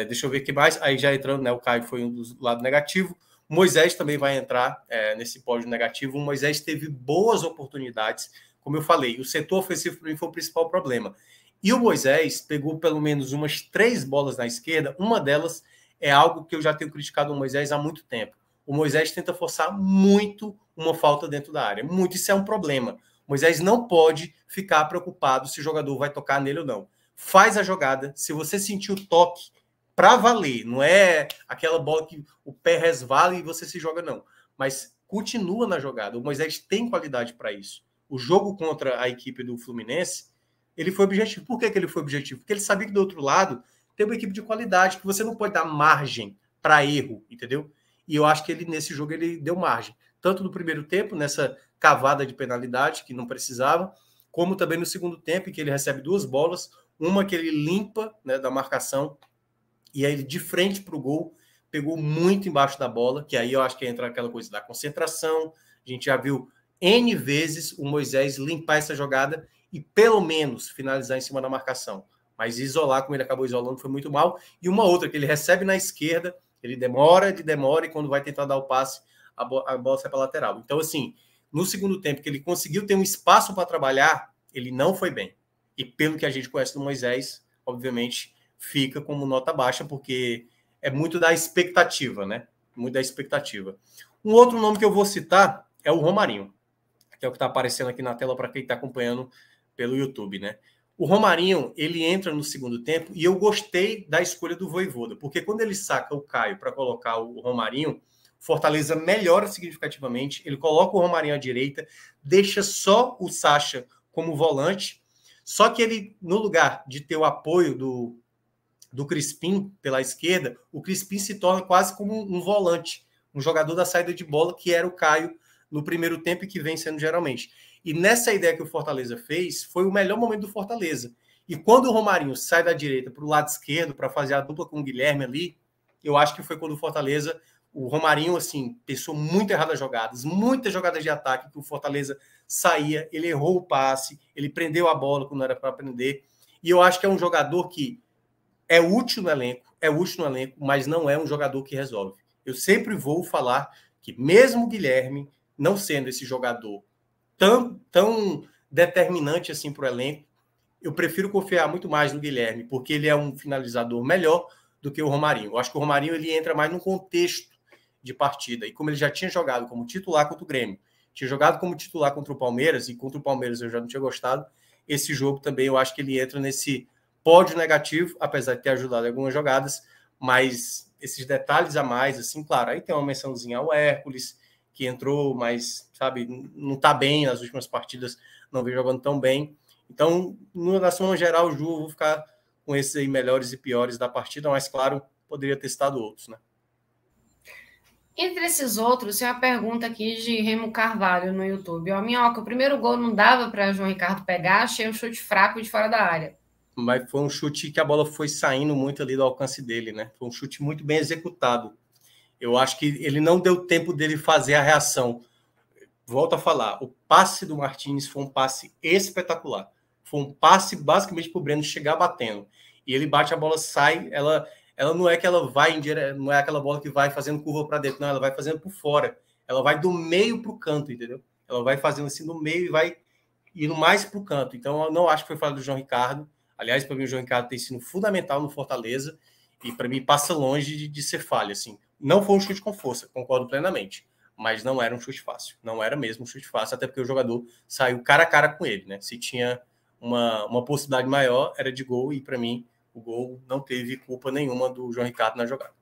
Deixa eu ver o que mais. Aí já entrando, né? O Caio foi um dos lados negativos. O Moisés também vai entrar nesse pódio negativo. O Moisés teve boas oportunidades, como eu falei. O setor ofensivo para mim foi o principal problema. E o Moisés pegou pelo menos umas 3 bolas na esquerda. Uma delas é algo que eu já tenho criticado o Moisés há muito tempo. O Moisés tenta forçar muito uma falta dentro da área. Muito, isso é um problema. O Moisés não pode ficar preocupado se o jogador vai tocar nele ou não. Faz a jogada, se você sentir o toque, para valer, não é aquela bola que o pé resvala e você se joga, não. Mas continua na jogada. O Moisés tem qualidade para isso. O jogo contra a equipe do Fluminense, ele foi objetivo. Por que ele foi objetivo? Porque ele sabia que do outro lado tem uma equipe de qualidade, que você não pode dar margem para erro, entendeu? E eu acho que ele, nesse jogo, ele deu margem. Tanto no primeiro tempo, nessa cavada de penalidade, que não precisava, como também no segundo tempo, em que ele recebe 2 bolas, uma que ele limpa, né, da marcação, e aí ele de frente para o gol, pegou muito embaixo da bola, que aí eu acho que entra aquela coisa da concentração. A gente já viu N vezes o Moisés limpar essa jogada e pelo menos finalizar em cima da marcação. Mas isolar, como ele acabou isolando, foi muito mal. E uma outra, que ele recebe na esquerda, ele demora, e quando vai tentar dar o passe, a bola sai para a lateral. Então, assim, no segundo tempo, que ele conseguiu ter um espaço para trabalhar, ele não foi bem. E pelo que a gente conhece do Moisés, obviamente, fica como nota baixa, porque é muito da expectativa, né? Muito da expectativa. Um outro nome que eu vou citar é o Romarinho, que é o que está aparecendo aqui na tela para quem está acompanhando pelo YouTube, né? O Romarinho, ele entra no segundo tempo e eu gostei da escolha do Vojvoda, porque quando ele saca o Caio para colocar o Romarinho, Fortaleza melhora significativamente, ele coloca o Romarinho à direita, deixa só o Sacha como volante, só que ele, no lugar de ter o apoio do Crispim pela esquerda, o Crispim se torna quase como um volante, um jogador da saída de bola, que era o Caio no primeiro tempo e que vem sendo geralmente. E nessa ideia que o Fortaleza fez, foi o melhor momento do Fortaleza. E quando o Romarinho sai da direita para o lado esquerdo para fazer a dupla com o Guilherme ali, eu acho que foi quando o Fortaleza, o Romarinho, assim, pensou muito errado as jogadas, muitas jogadas de ataque que o Fortaleza saía, ele errou o passe, ele prendeu a bola quando não era para prender. E eu acho que é um jogador que é útil no elenco, mas não é um jogador que resolve. Eu sempre vou falar que mesmo o Guilherme não sendo esse jogador tão determinante assim para o elenco, eu prefiro confiar muito mais no Guilherme, porque ele é um finalizador melhor do que o Romarinho. Eu acho que o Romarinho ele entra mais num contexto de partida. E como ele já tinha jogado como titular contra o Grêmio, tinha jogado como titular contra o Palmeiras, e contra o Palmeiras eu já não tinha gostado, esse jogo também eu acho que ele entra nesse pódio negativo, apesar de ter ajudado em algumas jogadas, mas esses detalhes a mais, assim, claro, aí tem uma mençãozinha ao Hércules, que entrou, mas, sabe, não está bem nas últimas partidas, não vem jogando tão bem. Então, na soma geral, Ju, eu vou ficar com esses aí melhores e piores da partida, mas, claro, poderia ter estado outros, né? Entre esses outros, tem uma pergunta aqui de Remo Carvalho no YouTube. Ó, Minhoca, o primeiro gol não dava para João Ricardo pegar, achei um chute fraco de fora da área. Mas foi um chute que a bola foi saindo muito ali do alcance dele, né? Foi um chute muito bem executado. Eu acho que ele não deu tempo dele fazer a reação. Volto a falar, o passe do Martins foi um passe espetacular. Foi um passe basicamente para o Breno chegar batendo. E ele bate, a bola sai, ela não é que ela vai não é aquela bola que vai fazendo curva para dentro, não, ela vai fazendo por fora. Ela vai do meio para o canto, entendeu? Ela vai fazendo assim no meio e vai indo mais para o canto. Então, eu não acho que foi falha do João Ricardo. Aliás, para mim, o João Ricardo tem sido fundamental no Fortaleza e, para mim, passa longe de ser falha. Assim. Não foi um chute com força, concordo plenamente, mas não era um chute fácil. Não era mesmo um chute fácil, até porque o jogador saiu cara a cara com ele. Né? Se tinha uma possibilidade maior, era de gol, e, para mim, o gol não teve culpa nenhuma do João Ricardo na jogada.